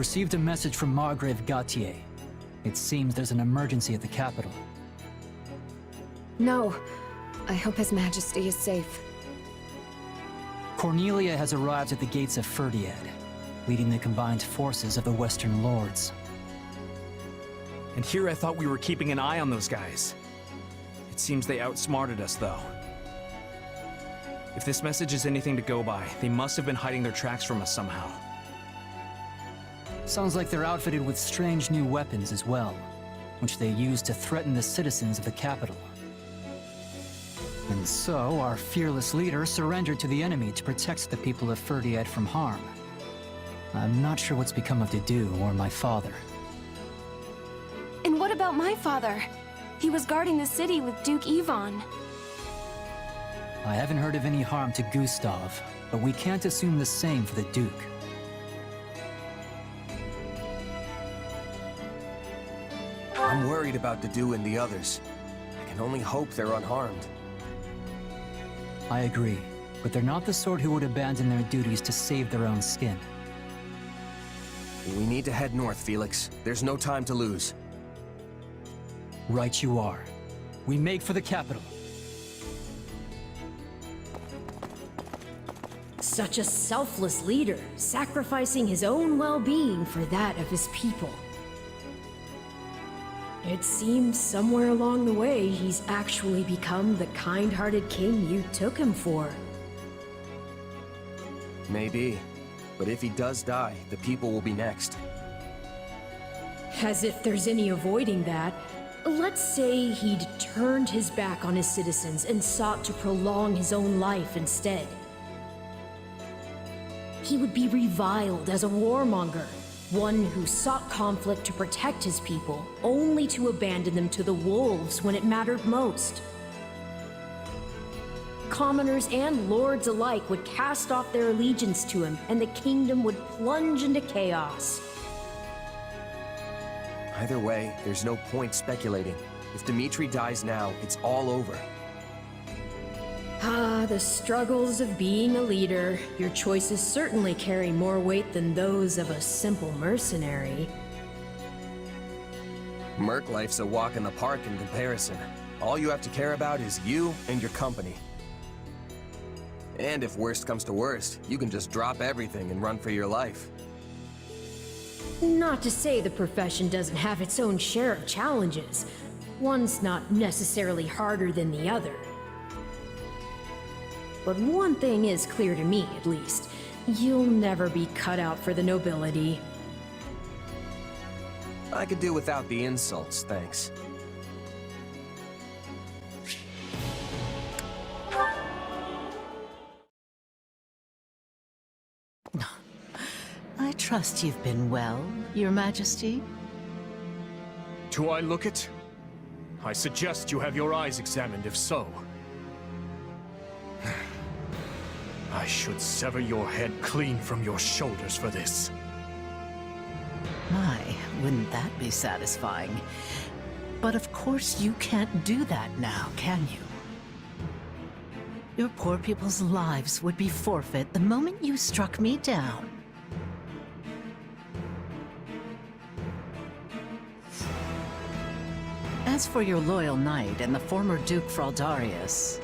Received a message from Margrave Gautier. It seems there's an emergency at the capital. No. I hope His Majesty is safe. Cornelia has arrived at the gates of Ferdiad, leading the combined forces of the Western Lords. And here I thought we were keeping an eye on those guys. It seems they outsmarted us, though. If this message is anything to go by, they must have been hiding their tracks from us somehow. Sounds like they're outfitted with strange new weapons as well, which they use to threaten the citizens of the capital. And so, our fearless leader surrendered to the enemy to protect the people of Ferdiad from harm. I'm not sure what's become of Dedu or my father. And what about my father? He was guarding the city with Duke Ivan. I haven't heard of any harm to Gustav, but we can't assume the same for the Duke. I'm worried about Dedu and the others. I can only hope they're unharmed. I agree, but they're not the sort who would abandon their duties to save their own skin. We need to head north, Felix. There's no time to lose. Right you are. We make for the capital. Such a selfless leader, sacrificing his own well-being for that of his people. It seems somewhere along the way he's actually become the kind-hearted king you took him for. Maybe. But if he does die, the people will be next. As if there's any avoiding that. Let's say he'd turned his back on his citizens and sought to prolong his own life instead. He would be reviled as a warmonger, one who sought conflict to protect his people, only to abandon them to the wolves when it mattered most. Commoners and lords alike would cast off their allegiance to him, and the kingdom would plunge into chaos. Either way, there's no point speculating. If Dmitri dies now, it's all over. Ah, the struggles of being a leader. Your choices certainly carry more weight than those of a simple mercenary. Merc life's a walk in the park in comparison. All you have to care about is you and your company. And if worst comes to worst, you can just drop everything and run for your life. Not to say the profession doesn't have its own share of challenges. One's not necessarily harder than the other. But one thing is clear to me, at least. You'll never be cut out for the nobility. I could do without the insults, thanks. I trust you've been well, Your Majesty. Do I look it? I suggest you have your eyes examined if so. I should sever your head clean from your shoulders for this. My, wouldn't that be satisfying? But of course you can't do that now, can you? Your poor people's lives would be forfeit the moment you struck me down. As for your loyal knight and the former Duke Fraldarius,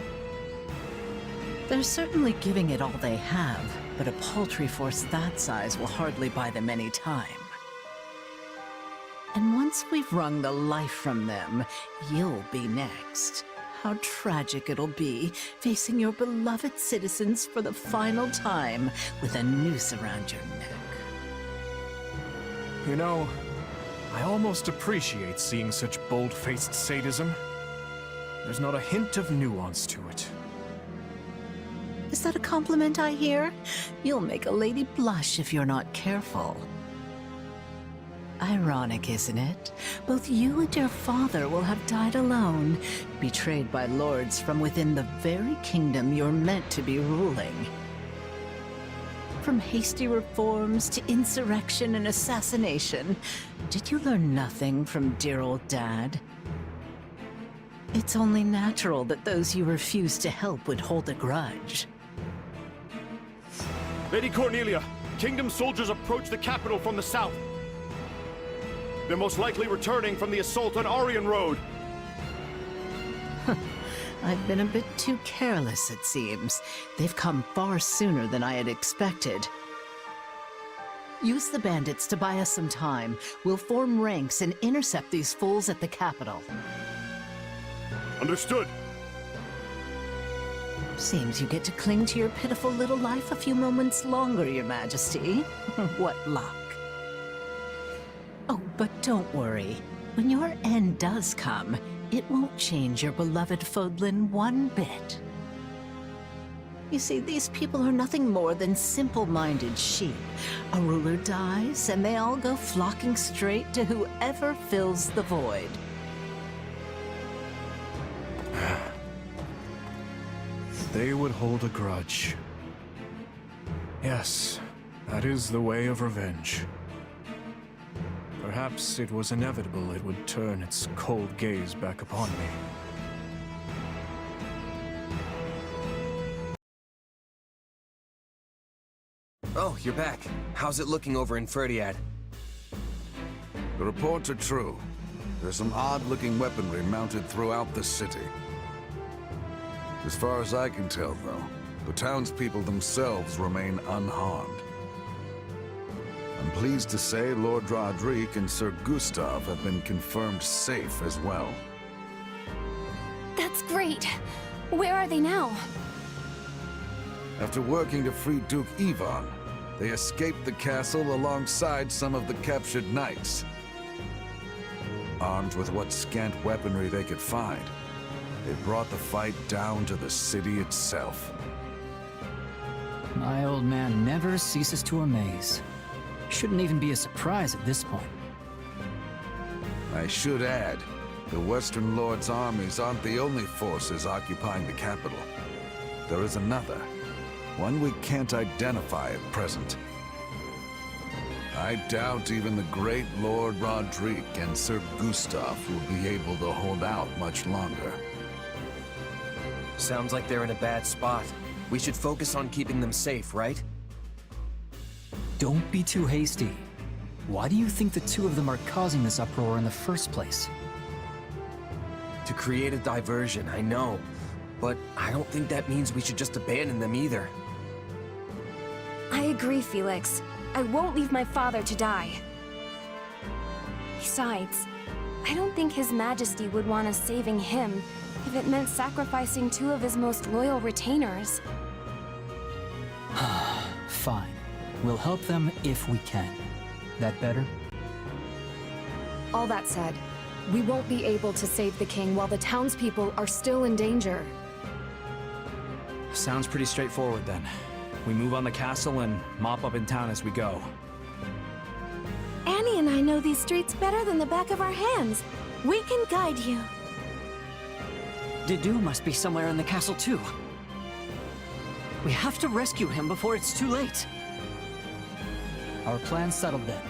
they're certainly giving it all they have, but a paltry force that size will hardly buy them any time. And once we've wrung the life from them, you'll be next. How tragic it'll be, facing your beloved citizens for the final time with a noose around your neck. You know, I almost appreciate seeing such bold-faced sadism. There's not a hint of nuance to it. Is that a compliment I hear? You'll make a lady blush if you're not careful. Ironic, isn't it? Both you and your father will have died alone, betrayed by lords from within the very kingdom you're meant to be ruling. From hasty reforms to insurrection and assassination, did you learn nothing from dear old Dad? It's only natural that those you refuse to help would hold a grudge. Lady Cornelia, Kingdom soldiers approach the capital from the south. They're most likely returning from the assault on Aryan Road. I've been a bit too careless, it seems. They've come far sooner than I had expected. Use the bandits to buy us some time. We'll form ranks and intercept these fools at the capital. Understood. Seems you get to cling to your pitiful little life a few moments longer, Your Majesty. What luck. Oh, but don't worry. When your end does come, it won't change your beloved Fodlan one bit. You see, these people are nothing more than simple-minded sheep. A ruler dies, and they all go flocking straight to whoever fills the void. They would hold a grudge. Yes, that is the way of revenge. Perhaps it was inevitable it would turn its cold gaze back upon me. Oh, you're back. How's it looking over in Ferdiad? The reports are true. There's some odd-looking weaponry mounted throughout the city. As far as I can tell, though, the townspeople themselves remain unharmed. I'm pleased to say Lord Roderick and Sir Gustav have been confirmed safe as well. That's great. Where are they now? After working to free Duke Ivan, they escaped the castle alongside some of the captured knights. Armed with what scant weaponry they could find, they brought the fight down to the city itself. My old man never ceases to amaze. Shouldn't even be a surprise at this point. I should add, the Western Lord's armies aren't the only forces occupying the capital. There is another, one we can't identify at present. I doubt even the great Lord Roderick and Sir Gustav will be able to hold out much longer. Sounds like they're in a bad spot. We should focus on keeping them safe, right? Don't be too hasty. Why do you think the two of them are causing this uproar in the first place? To create a diversion, I know. But I don't think that means we should just abandon them either. I agree, Felix. I won't leave my father to die. Besides, I don't think His Majesty would want us saving him if it meant sacrificing two of his most loyal retainers. Fine. We'll help them if we can. That better? All that said, we won't be able to save the king while the townspeople are still in danger. Sounds pretty straightforward then. We move on the castle and mop up in town as we go. Annie and I know these streets better than the back of our hands. We can guide you. Dedu must be somewhere in the castle too. We have to rescue him before it's too late. Our plan's settled then.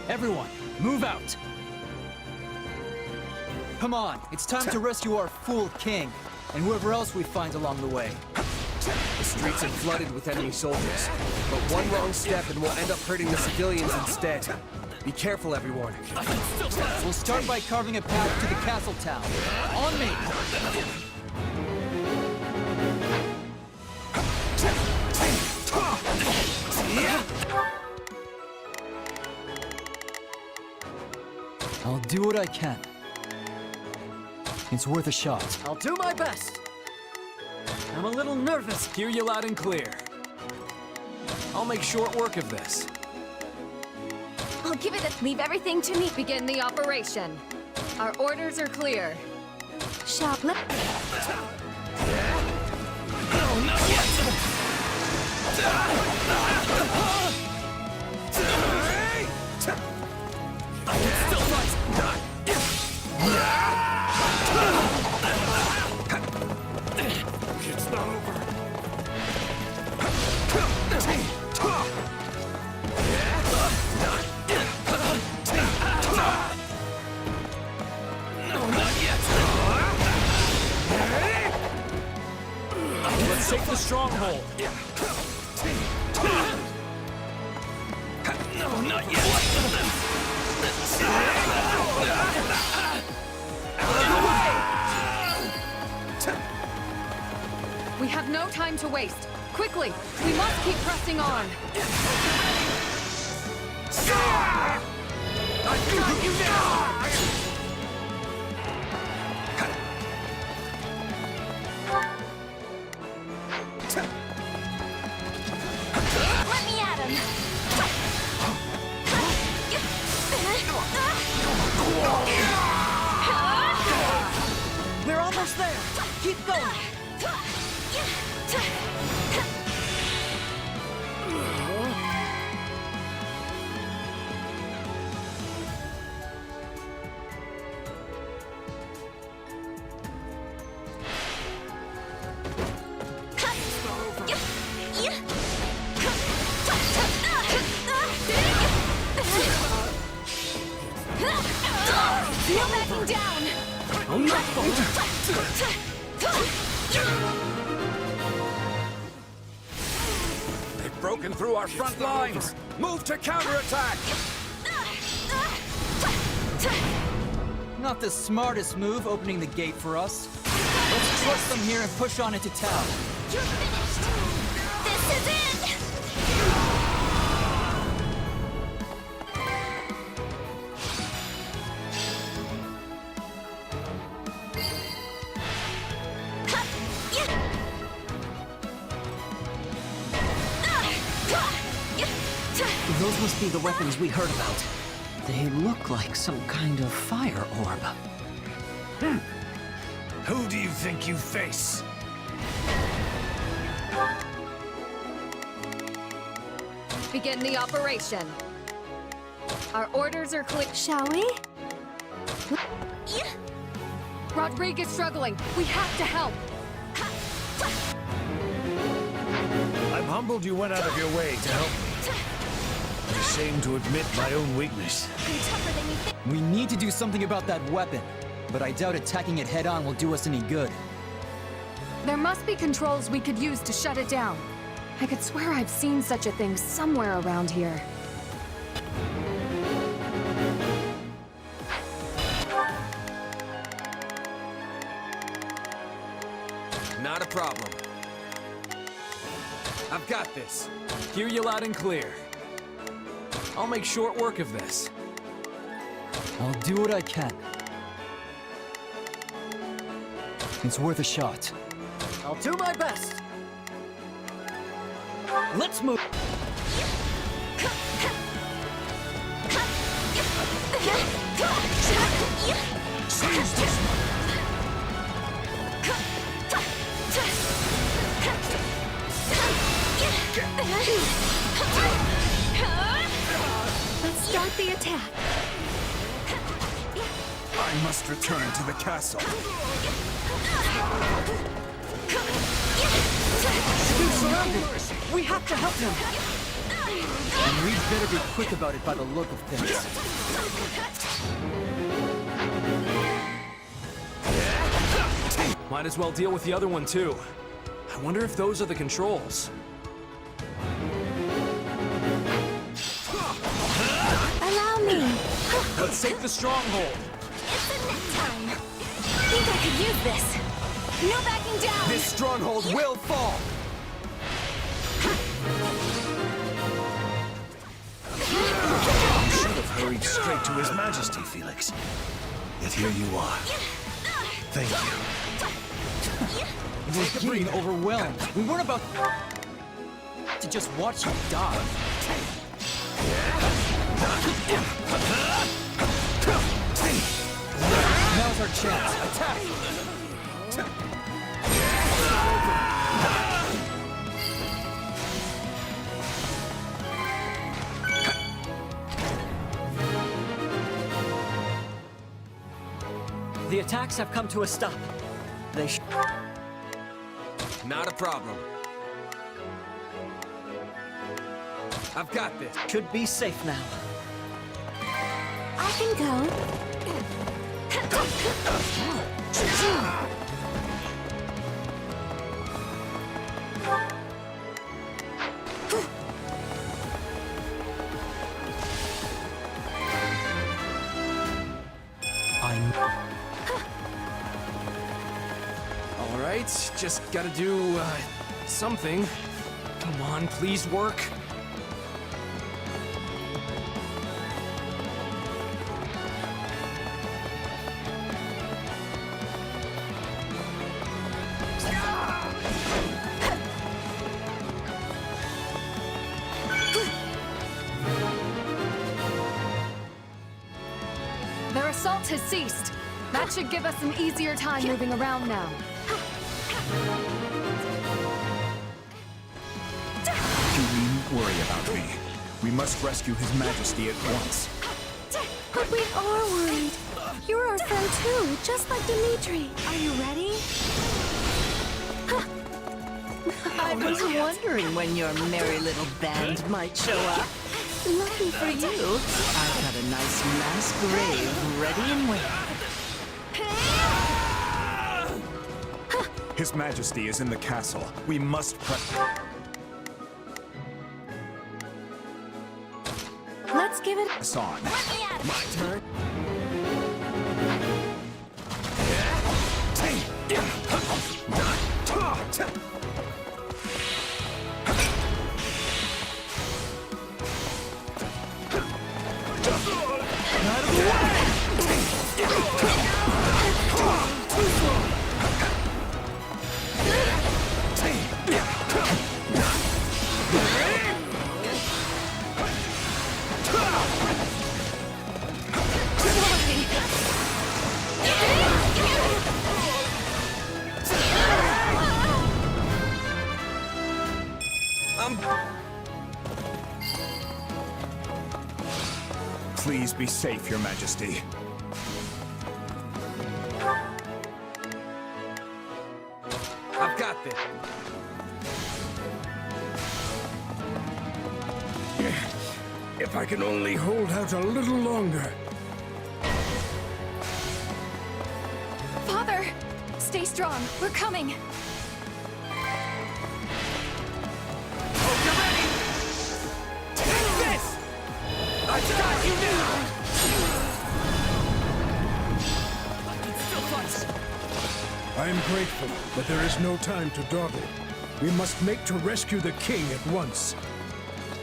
Everyone, move out! Come on, it's time to rescue our fool king, and whoever else we find along the way. The streets are flooded with enemy soldiers, but one wrong step and we'll end up hurting the civilians instead. Be careful, everyone. We'll start by carving a path to the castle town. On me! I'll do what I can. It's worth a shot. I'll do my best. I'm a little nervous. Hear you loud and clear. I'll make short work of this. I'll give it a... Leave everything to me. Begin the operation. Our orders are clear. Shoplift. It's not over. Let's take the stronghold. No, not yet. time to waste. Quickly, we must keep pressing on. I've got you now! Let me at him! We're almost there. Keep going. No backing down! Oh, no. They've broken through our front lines! Move to counterattack! Not the smartest move, opening the gate for us. Let's trust them here and push on into town. You're finished! This is it! Those must be the weapons we heard about. They look like some kind of fire orb. Who do you think you face? Begin the operation. Our orders are clear. Shall we? Rodriguez struggling. We have to help. I'm humbled you went out of your way to help me. I'm ashamed to admit my own weakness. I'm tougher than you think. We need to do something about that weapon, but I doubt attacking it head-on will do us any good. There must be controls we could use to shut it down. I could swear I've seen such a thing somewhere around here. Not a problem. I've got this. Hear you loud and clear. I'll make short work of this. I'll do what I can. It's worth a shot. I'll do my best. Let's move. Let's start the attack. I must return to the castle. He's surrounded. We have to help him. And we'd better be quick about it by the look of things. Might as well deal with the other one too. I wonder if those are the controls. Allow me. Let's take the stronghold. It's the next time. Think I could use this. No backing down. This stronghold will fall! You should have hurried straight to His Majesty, Felix. Yet here you are. Thank you. We're getting overwhelmed. We weren't about to just watch you die. Now's our chance. Attack! The attacks have come to a stop. They Not a problem. I've got this. should be safe now. I can go. All right, just gotta do Something. Come on, please work. Their assault has ceased. That should give us an easier time moving around now. You needn't worry about me. We must rescue His Majesty at once. But we are worried. You're our friend too, just like Dimitri. Are you ready? I was wondering when your merry little band might show up. Lucky for you, I've got a nice mass grave ready and waiting. His Majesty is in the castle. We must Let's give it press on. My turn. Please be safe, Your Majesty. I've got this. If I can only hold out a little longer. Father! Stay strong. We're coming. I've got you now! I am grateful, but there is no time to dawdle. We must make to rescue the king at once.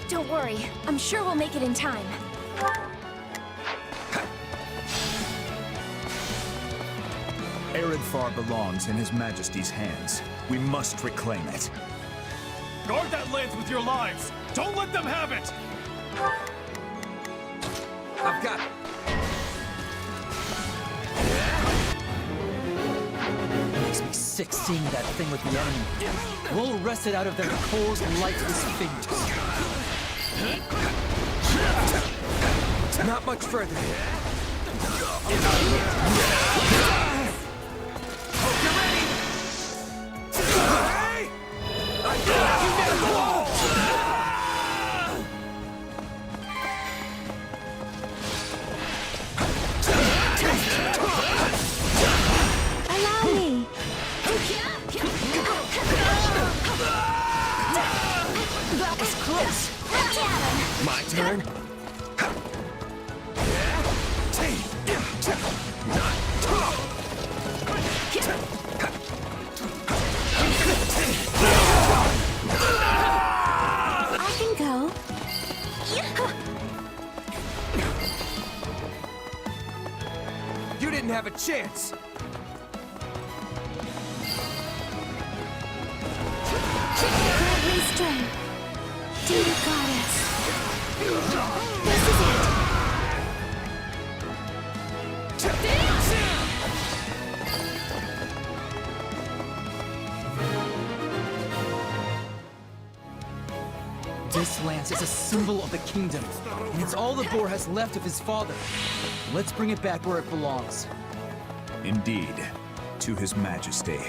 Don't worry. I'm sure we'll make it in time. Eredfar belongs in His Majesty's hands. We must reclaim it. Guard that lance with your lives! Don't let them have it! I've got it. Makes me sick seeing that thing with the enemy. We'll wrest it out of their cold, lifeless fingers. Not much further. That was close. My turn. I can go. You didn't have a chance. Grant me strength. Dear goddess. This is it. This lance is a symbol of the kingdom, and it's all the boar has left of his father. Let's bring it back where it belongs. Indeed, to His Majesty.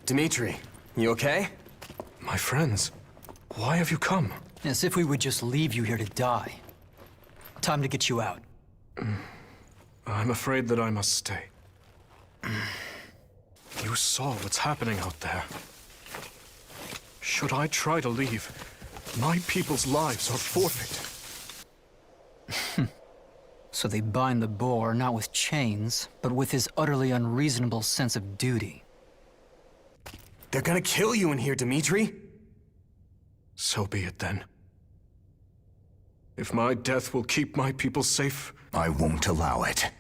Dimitri, you okay? My friends, why have you come? As if we would just leave you here to die. Time to get you out. I'm afraid that I must stay. You saw what's happening out there. Should I try to leave, My people's lives are forfeit. So they bind the boar not with chains, but with his utterly unreasonable sense of duty. They're gonna kill you in here, Dimitri. So be it then. If my death will keep my people safe, I won't allow it.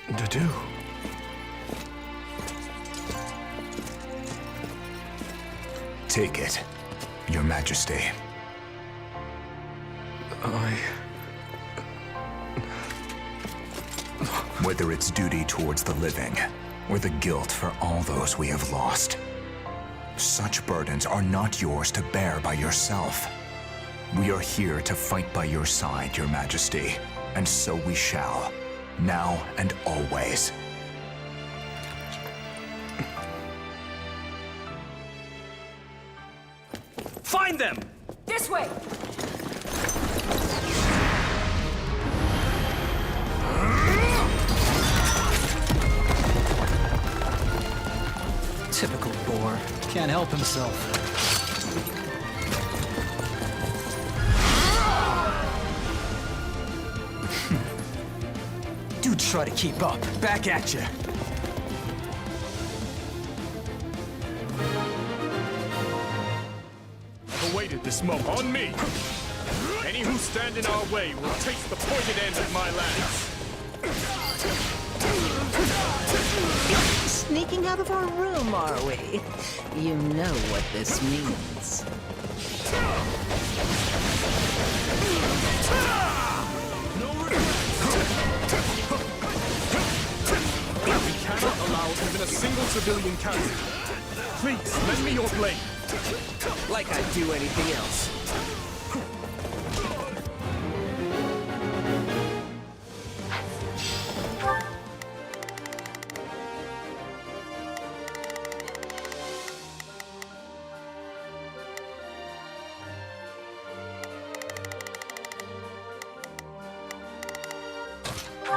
Dedu. Take it, Your Majesty. Whether it's duty towards the living, or the guilt for all those we have lost, such burdens are not yours to bear by yourself. We are here to fight by your side, Your Majesty, and so we shall, now and always. Find them! This way! Typical boar. Can't help himself. Do try to keep up. Back at you. I've awaited this moment. On me! Any who stand in our way will taste the pointed end of my lance. Sneaking out of our room, are we? You know what this means. We cannot allow even a single civilian casualty. Please, lend me your blade. Like I'd do anything else.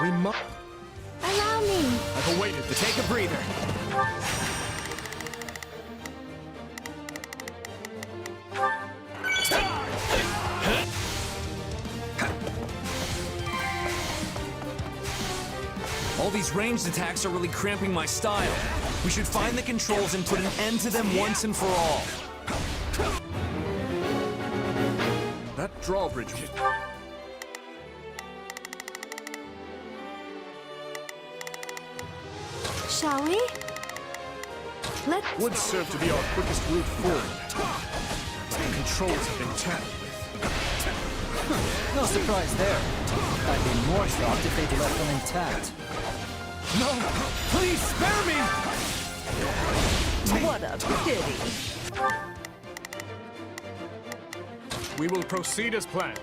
We must. Allow me. I've awaited this. Take a breather. All these ranged attacks are really cramping my style. We should find the controls and put an end to them once and for all. That drawbridge. Shall we? Let's... Would serve to be our quickest route forward. But the controls have been tampered with. No surprise there. I'd be more shocked if they'd left them intact. No! Please spare me! What a pity. We will proceed as planned.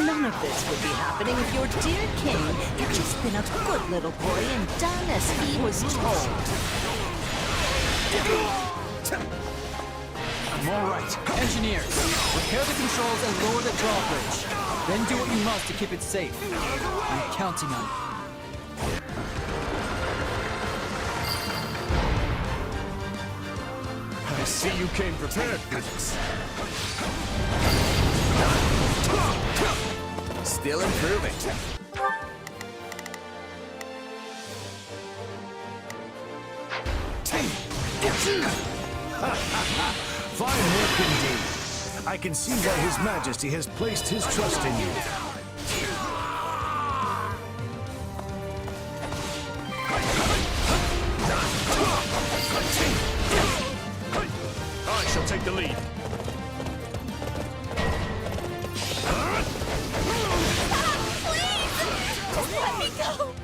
None of this would be happening if your dear king had just been a good little boy and done as he was told. All right, engineers, repair the controls and lower the drawbridge. Then do what you must to keep it safe. I'm counting on you. I see you came prepared for this. Still improving. Fine work indeed. I can see why His Majesty has placed his trust in you. I shall take the lead. Let me go!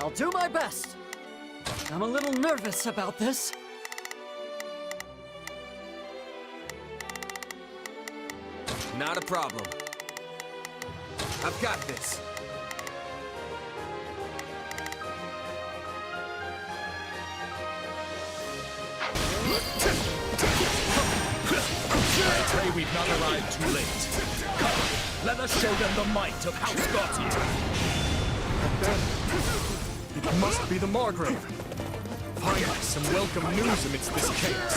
I'll do my best. I'm a little nervous about this. Not a problem. I've got this. Pray we've not arrived too late. Come, let us show them the might of House Gautier. It must be the Margrave. Finally, some welcome news amidst this chaos.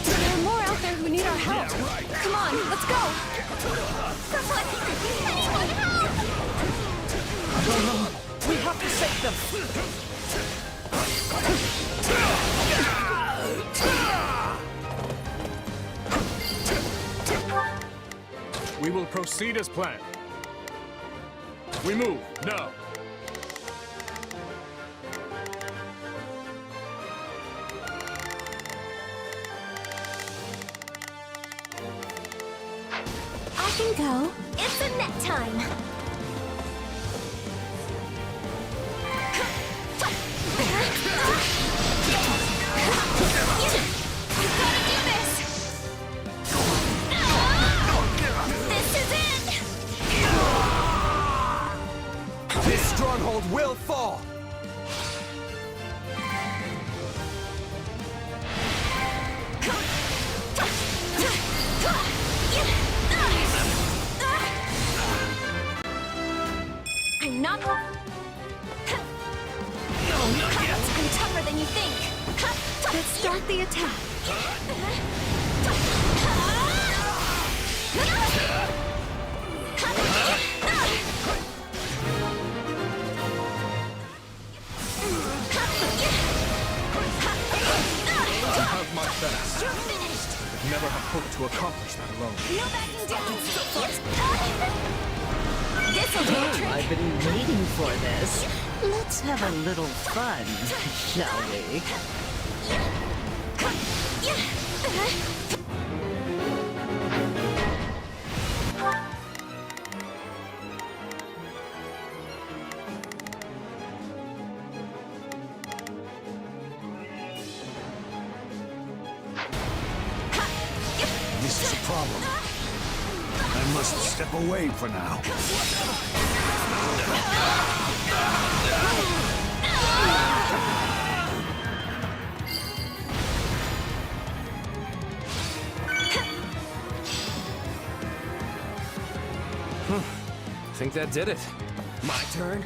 There are more out there who need our help. Come on, let's go. Someone help! We have to save them. We will proceed as planned. We move, now. I can go. It's a net time. You gotta do this. This is it. This stronghold will fall! I'm not... I'm tougher than you think. Let's start the attack. You have my thanks. You're finished. Could never have hoped to accomplish that alone. No backing down. This'll do the trick. I've been waiting for this. Let's have a little fun, shall we? This is a problem. I must step away for now. Think that did it. My turn.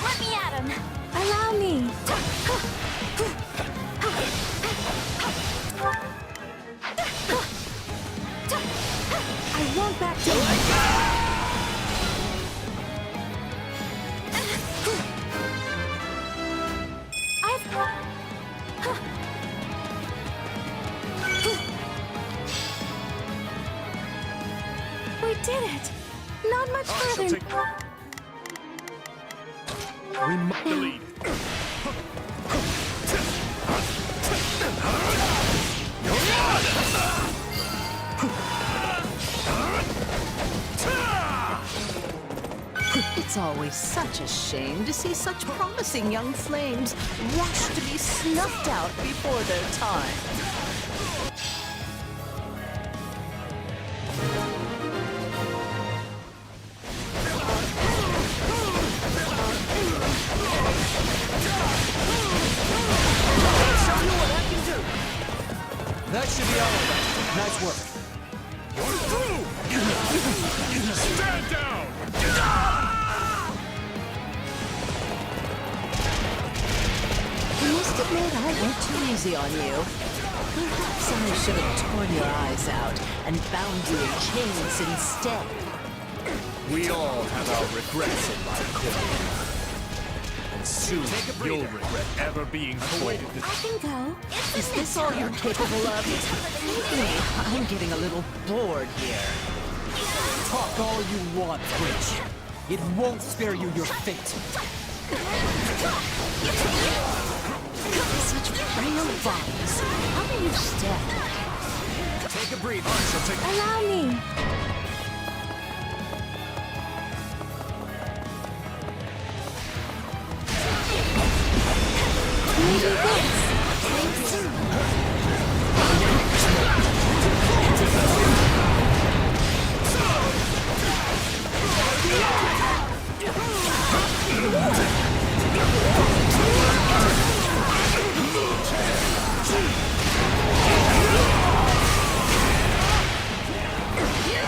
Let me at him. Allow me. I won't back down. We did it. Not much I shall further. take... We must lead. It's always such a shame to see such promising young flames rush to be snuffed out before their time. That should be all of them. Nice work. Stand down! I must admit I went too easy on you. Perhaps I should have torn your eyes out and bound you in chains instead. We all have our regrets in life, Cora. And soon you'll regret ever being born. I can go. Is this all you're capable of? I'm getting a little bored here. Talk all you want, Witch. It won't spare you your fate. Such frail bodies. How do you stand? Take a breather. She'll take. Allow me. Maybe this.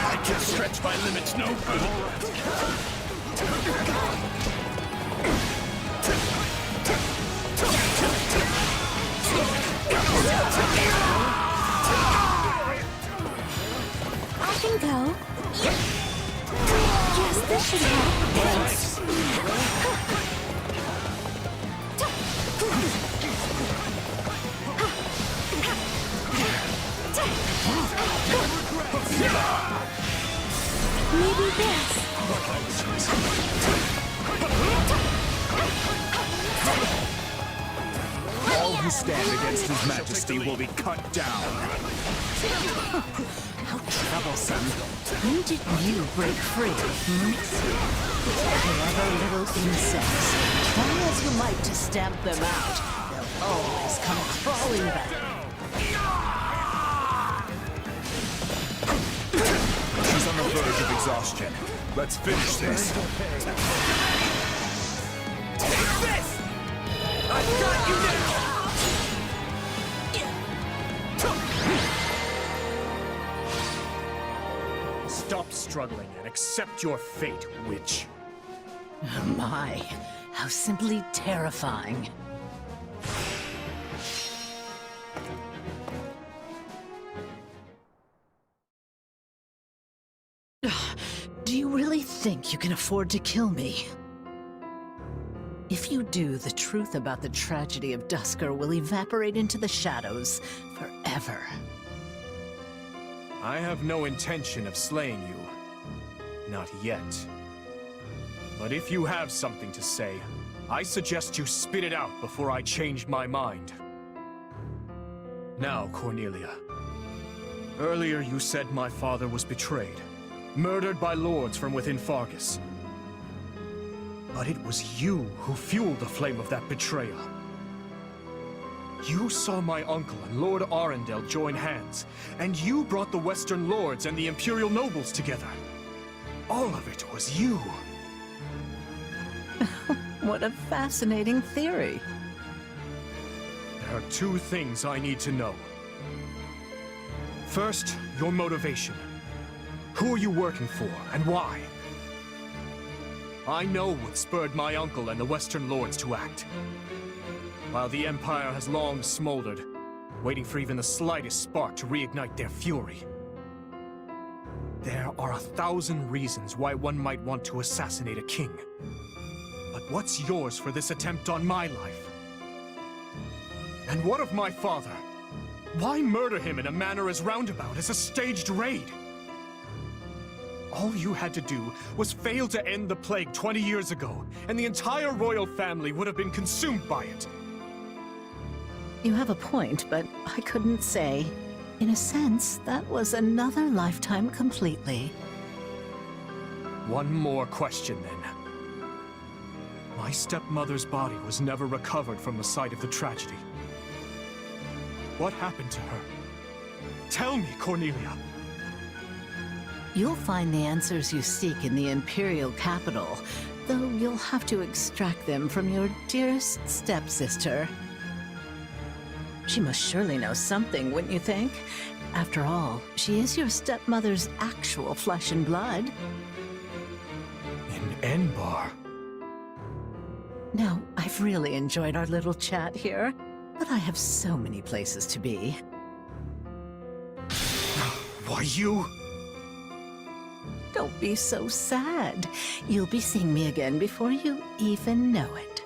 I can stretch my limits no further. I can go. Yes, this should help. Maybe this. All who stand against His Majesty will be cut down. How troublesome. When did you break free, Clever little insects. Try as you might to stamp them out, they'll always come crawling back. She's on the verge of exhaustion. Let's finish this. Take this! I've got you now! Stop struggling and accept your fate, witch. My, how simply terrifying. Do you really think you can afford to kill me? If you do, the truth about the tragedy of Dusker will evaporate into the shadows forever. I have no intention of slaying you. Not yet. But if you have something to say, I suggest you spit it out before I change my mind. Now, Cornelia. Earlier you said my father was betrayed, murdered by lords from within Fargus. But it was you who fueled the flame of that betrayal. You saw my uncle and Lord Arundel join hands, and you brought the Western Lords and the Imperial nobles together. All of it was you. What a fascinating theory. There are two things I need to know. First, your motivation. Who are you working for, and why? I know what spurred my uncle and the Western Lords to act. While the Empire has long smoldered, waiting for even the slightest spark to reignite their fury. There are 1,000 reasons why one might want to assassinate a king. But what's yours for this attempt on my life? And what of my father? Why murder him in a manner as roundabout as a staged raid? All you had to do was fail to end the plague 20 years ago, and the entire royal family would have been consumed by it. You have a point, but I couldn't say. In a sense, that was another lifetime completely. One more question, then. My stepmother's body was never recovered from the site of the tragedy. What happened to her? Tell me, Cornelia. You'll find the answers you seek in the Imperial capital, though you'll have to extract them from your dearest stepsister. She must surely know something, wouldn't you think? After all, she is your stepmother's actual flesh and blood. In Enbar. Now, I've really enjoyed our little chat here, but I have so many places to be. Why, you... Don't be so sad. You'll be seeing me again before you even know it.